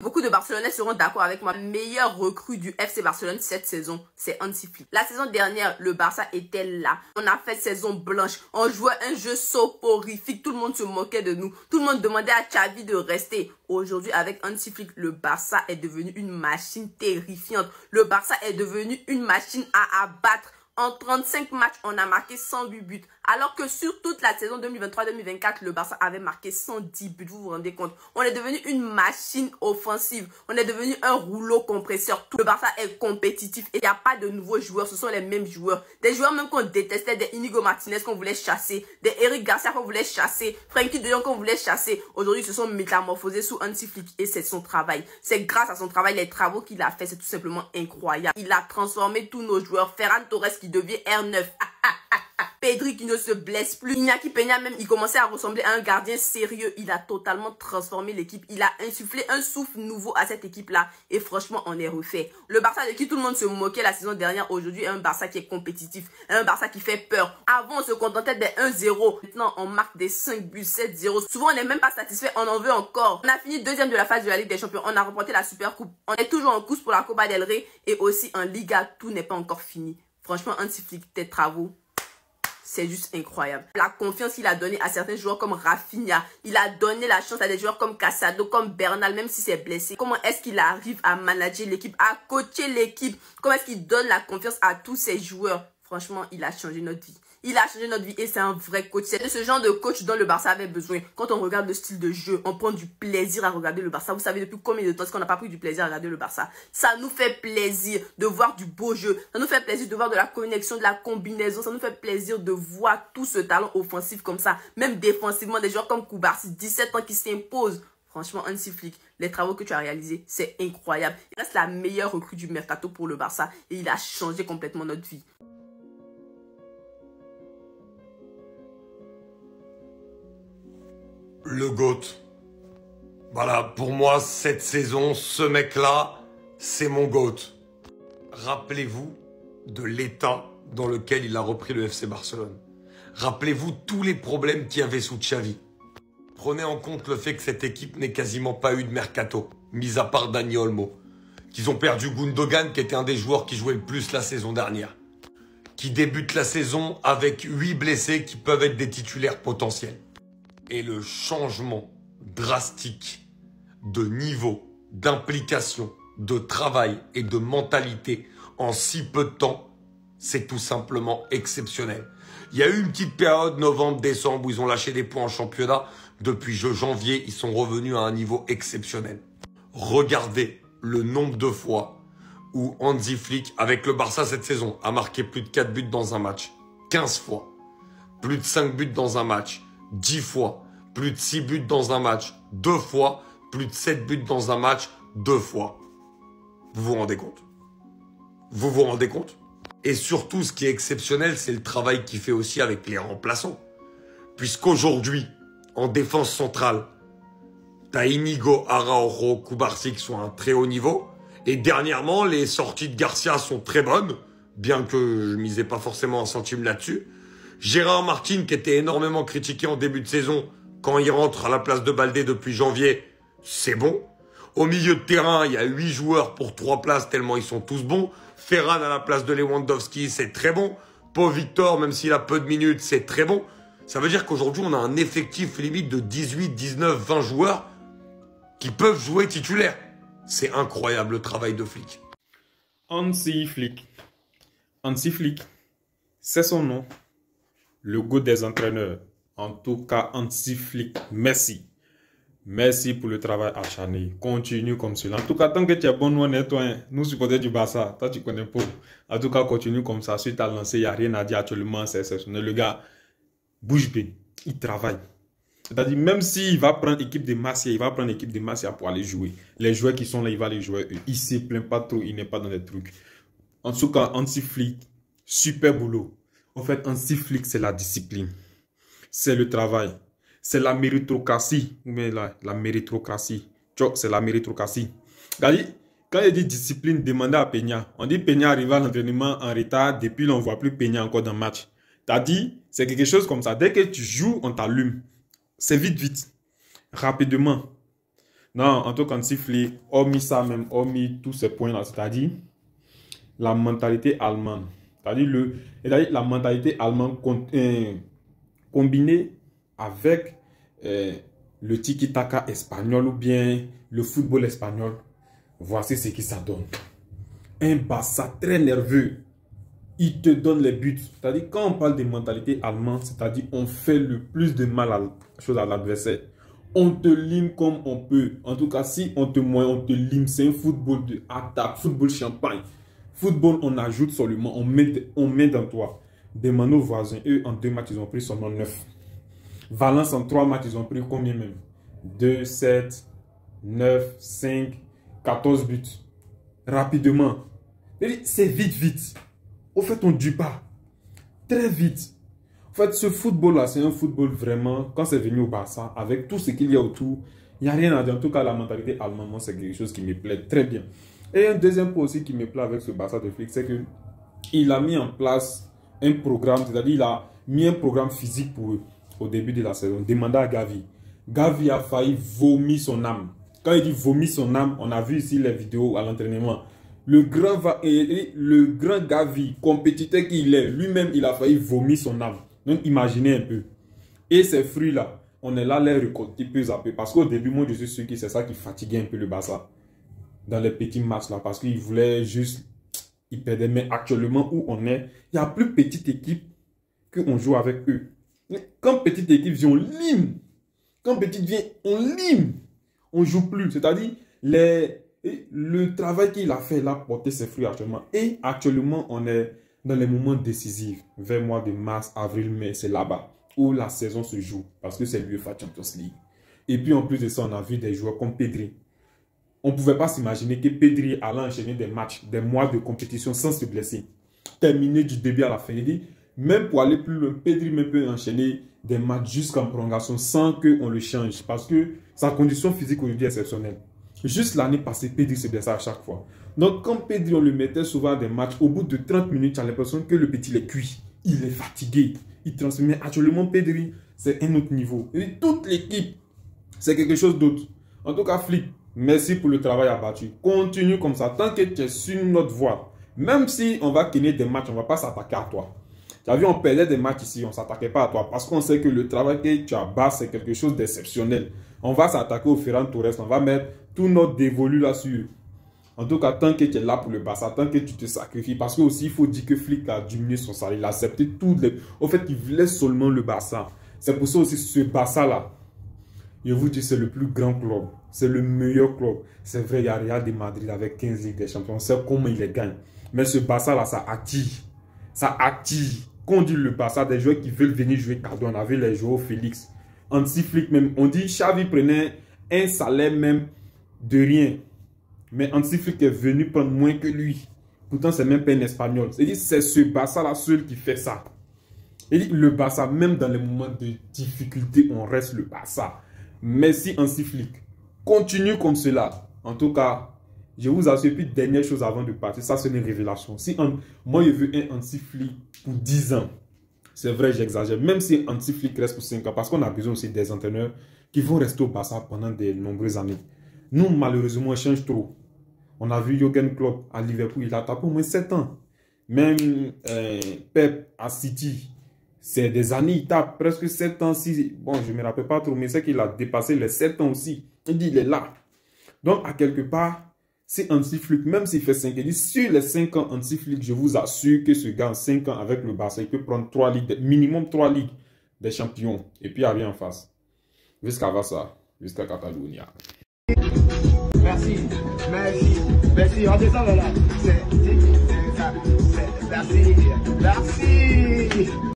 Beaucoup de Barcelonais seront d'accord avec moi. Le meilleur recrue du FC Barcelone cette saison, c'est Hansi Flick. La saison dernière, le Barça était là. On a fait saison blanche. On jouait un jeu soporifique. Tout le monde se moquait de nous. Tout le monde demandait à Xavi de rester. Aujourd'hui, avec Hansi Flick, le Barça est devenu une machine terrifiante. Le Barça est devenu une machine à abattre. En 35 matchs, on a marqué 108 buts. Alors que sur toute la saison 2023-2024, le Barça avait marqué 110 buts. Vous vous rendez compte? On est devenu une machine offensive. On est devenu un rouleau compresseur. Le Barça est compétitif et il n'y a pas de nouveaux joueurs. Ce sont les mêmes joueurs. Des joueurs même qu'on détestait, des Inigo Martinez qu'on voulait chasser, des Eric Garcia qu'on voulait chasser, Frenkie de Jong qu'on voulait chasser. Aujourd'hui, ils se sont métamorphosés sous Hansi Flick et c'est son travail. C'est grâce à son travail, les travaux qu'il a fait, c'est tout simplement incroyable. Il a transformé tous nos joueurs. Ferran Torres qui devient R9. Pedri qui ne se blesse plus. Iñaki Peña même, il commençait à ressembler à un gardien sérieux. Il a totalement transformé l'équipe. Il a insufflé un souffle nouveau à cette équipe-là. Et franchement, on est refait. Le Barça de qui tout le monde se moquait la saison dernière, aujourd'hui est un Barça qui est compétitif. Un Barça qui fait peur. Avant, on se contentait des 1-0. Maintenant, on marque des 5 buts, 7-0. Souvent, on n'est même pas satisfait. On en veut encore. On a fini deuxième de la phase de la Ligue des Champions. On a remporté la Super Coupe. On est toujours en course pour la Copa del Rey. Et aussi en Liga, tout n'est pas encore fini. Franchement, Hansi Flick, tes travaux, c'est juste incroyable. La confiance qu'il a donnée à certains joueurs comme Rafinha. Il a donné la chance à des joueurs comme Casado, comme Bernal, même si c'est blessé. Comment est-ce qu'il arrive à manager l'équipe, à coacher l'équipe? Comment est-ce qu'il donne la confiance à tous ses joueurs? Franchement, il a changé notre vie. Il a changé notre vie et c'est un vrai coach. C'est ce genre de coach dont le Barça avait besoin. Quand on regarde le style de jeu, on prend du plaisir à regarder le Barça. Vous savez depuis combien de temps est-ce qu'on n'a pas pris du plaisir à regarder le Barça? Ça nous fait plaisir de voir du beau jeu. Ça nous fait plaisir de voir de la connexion, de la combinaison. Ça nous fait plaisir de voir tout ce talent offensif comme ça. Même défensivement, des joueurs comme Koubarsi, 17 ans qui s'imposent. Franchement, Hansi Flick, les travaux que tu as réalisés, c'est incroyable. Il reste la meilleure recrue du mercato pour le Barça et il a changé complètement notre vie. Le GOAT. Voilà, pour moi, cette saison, ce mec-là, c'est mon GOAT. Rappelez-vous de l'état dans lequel il a repris le FC Barcelone. Rappelez-vous tous les problèmes qu'il y avait sous Xavi. Prenez en compte le fait que cette équipe n'ait quasiment pas eu de mercato, mis à part Dani Olmo. Qu'ils ont perdu Gundogan, qui était un des joueurs qui jouait le plus la saison dernière. Qui débute la saison avec 8 blessés qui peuvent être des titulaires potentiels. Et le changement drastique de niveau, d'implication, de travail et de mentalité en si peu de temps, c'est tout simplement exceptionnel. Il y a eu une petite période novembre-décembre où ils ont lâché des points en championnat. Depuis janvier, ils sont revenus à un niveau exceptionnel. Regardez le nombre de fois où Hansi Flick, avec le Barça cette saison, a marqué plus de 4 buts dans un match. 15 fois. Plus de 5 buts dans un match. 10 fois, plus de 6 buts dans un match, 2 fois, plus de 7 buts dans un match, 2 fois. Vous vous rendez compte? Vous vous rendez compte? Et surtout, ce qui est exceptionnel, c'est le travail qu'il fait aussi avec les remplaçants. Puisqu'aujourd'hui, en défense centrale, t'as Inigo, Araujo, Koubarsi qui sont à un très haut niveau. Et dernièrement, les sorties de Garcia sont très bonnes, bien que je misais pas forcément un centime là-dessus. Gérard Martin, qui était énormément critiqué en début de saison, quand il rentre à la place de Baldé depuis janvier, c'est bon. Au milieu de terrain, il y a 8 joueurs pour 3 places, tellement ils sont tous bons. Ferran à la place de Lewandowski, c'est très bon. Pau Victor, même s'il a peu de minutes, c'est très bon. Ça veut dire qu'aujourd'hui, on a un effectif limite de 18, 19, 20 joueurs qui peuvent jouer titulaire. C'est incroyable le travail de Flick. Hansi Flick. Hansi Flick, c'est son nom. Le goût des entraîneurs. En tout cas, Hansi Flick, merci. Merci pour le travail acharné. Continue comme cela. En tout cas, tant que tu es bon, nous supporters du Barça, toi tu connais pas. En tout cas, continue comme ça. Suite à lancé, il n'y a rien à dire actuellement, c'est exceptionnel. Le gars, bouge bien, il travaille. C'est-à-dire, même s'il va prendre l'équipe de Marseille, il va prendre l'équipe de Marseille pour aller jouer. Les joueurs qui sont là, il va les jouer. Il ne se plaint pas trop, il n'est pas dans les trucs. En tout cas, Hansi Flick, super boulot. En fait, Hansi Flick, c'est la discipline. C'est le travail. C'est la méritocratie. Mais la méritocratie. C'est la méritocratie. Quand il dit discipline, demandez à Peña. On dit Peña arrive à l'entraînement en retard. Depuis, on ne voit plus Peña encore dans le match. T'as dit, c'est quelque chose comme ça. Dès que tu joues, on t'allume. C'est vite, vite. Rapidement. Non, en tout cas, Hansi Flick, hormis ça même, hormis tous ces points-là, c'est-à-dire la mentalité allemande. C'est-à-dire la mentalité allemande combinée avec le tiki-taka espagnol ou bien le football espagnol. Voici ce que ça donne. Un Barça très nerveux. Il te donne les buts. C'est-à-dire, quand on parle de mentalité allemande, c'est-à-dire on fait le plus de mal à l'adversaire. On te lime comme on peut. En tout cas, si on te moye, on te lime. C'est un football de attaque, football champagne. Football, on ajoute seulement, on met dans toi. Demande aux voisins, eux, en 2 matchs, ils ont pris seulement 9. Valence, en 3 matchs, ils ont pris combien même? 2, 7, 9, 5, 14 buts. Rapidement. C'est vite. Au fait, on ne dit pas. Très vite. En fait, ce football-là, c'est un football vraiment, quand c'est venu au Barça, avec tout ce qu'il y a autour, il n'y a rien à dire. En tout cas, la mentalité allemande, c'est quelque chose qui me plaît très bien. Et un deuxième point aussi qui me plaît avec ce Barça de Flick, c'est qu'il a mis en place un programme, c'est-à-dire il a mis un programme physique pour eux au début de la saison. Demandez à Gavi. Gavi a failli vomir son âme. Quand il dit vomir son âme, on a vu ici les vidéos à l'entraînement. Le grand Gavi, compétiteur qu'il est, lui-même, il a failli vomir son âme. Donc imaginez un peu. Et ces fruits-là, on est là les récolter peu à peu. Parce qu'au début, moi je suis sûr que c'est ça qui fatiguait un peu le Barça. Dans les petits matchs là, parce qu'il voulait juste, il perdait. Mais actuellement où on est, il n'y a plus petite équipe qu'on joue avec eux. Quand petite équipe vient, on lime. Quand petite vient, on lime. On ne joue plus. C'est-à-dire, le travail qu'il a fait là, porter ses fruits actuellement. Et actuellement, on est dans les moments décisifs. Vers le mois de mars, avril, mai, c'est là-bas où la saison se joue. Parce que c'est l'UEFA Champions League. Et puis en plus de ça, on a vu des joueurs comme Pedri. On ne pouvait pas s'imaginer que Pedri allait enchaîner des matchs, des mois de compétition sans se blesser. Terminer du début à la fin. Il dit, même pour aller plus loin, Pedri même peut enchaîner des matchs jusqu'en prolongation sans qu'on le change. Parce que sa condition physique aujourd'hui est exceptionnelle. Juste l'année passée, Pedri se blessait à chaque fois. Donc quand Pedri, on le mettait souvent à des matchs, au bout de 30 minutes, tu as l'impression que le petit est cuit. Il est fatigué. Il transmet. Actuellement, Pedri, c'est un autre niveau. Et toute l'équipe, c'est quelque chose d'autre. En tout cas, Flick, merci pour le travail abattu. Continue comme ça. Tant que tu es sur notre voie, même si on va gagner des matchs, on ne va pas s'attaquer à toi. Tu as vu, on perdait des matchs ici, on ne s'attaquait pas à toi. Parce qu'on sait que le travail que tu as bas, c'est quelque chose d'exceptionnel. On va s'attaquer au Ferran Torres. On va mettre tout notre dévolu là-dessus. En tout cas, tant que tu es là pour le Barça, tant que tu te sacrifies. Parce que aussi, il faut dire que Flick a diminué son salaire. Il a accepté tout. Au fait, il voulait seulement le Barça. C'est pour ça aussi, ce Barça-là, je vous dis, c'est le plus grand club. C'est le meilleur club. C'est vrai, il y a Real de Madrid avec 15 Ligues des Champions. On sait comment il les gagne. Mais ce Barça-là, ça attire. Ça attire. Quand on dit le Barça, des joueurs qui veulent venir jouer cadeau. On avait les joueurs Félix. Hansi Flick même. On dit Xavi prenait un salaire même de rien. Mais Hansi Flick est venu prendre moins que lui. Pourtant, c'est même pas un Espagnol. C'est ce Barça-là seul qui fait ça. Et le Barça, même dans les moments de difficulté, on reste le Barça. Merci Hansi Flick. Continue comme cela. En tout cas, je vous assure, puis dernière chose avant de partir, ça c'est une révélation. Moi, je veux un Hansi Flick pour 10 ans. C'est vrai, j'exagère. Même si Hansi Flick reste pour 5 ans, parce qu'on a besoin aussi des entraîneurs qui vont rester au Barça pendant de nombreuses années. Nous, malheureusement, on change trop. On a vu Jürgen Klopp à Liverpool, il a tapé au moins 7 ans. Même Pep à City, c'est des années, il tape presque 7 ans. Bon, je ne me rappelle pas trop, mais c'est qu'il a dépassé les 7 ans aussi. Il dit, il est là. Donc, à quelque part, c'est Hansi Flick, même s'il fait 5 ans, il dit, sur les 5 ans, Hansi Flick, je vous assure que ce gars, en 5 ans avec le Barça, il peut prendre 3 ligues, minimum 3 ligues des champions. Et puis, il n'y a rien en face. Jusqu'à Barça, jusqu'à Catalogne. Merci, merci, merci. Redescends là. Merci, merci.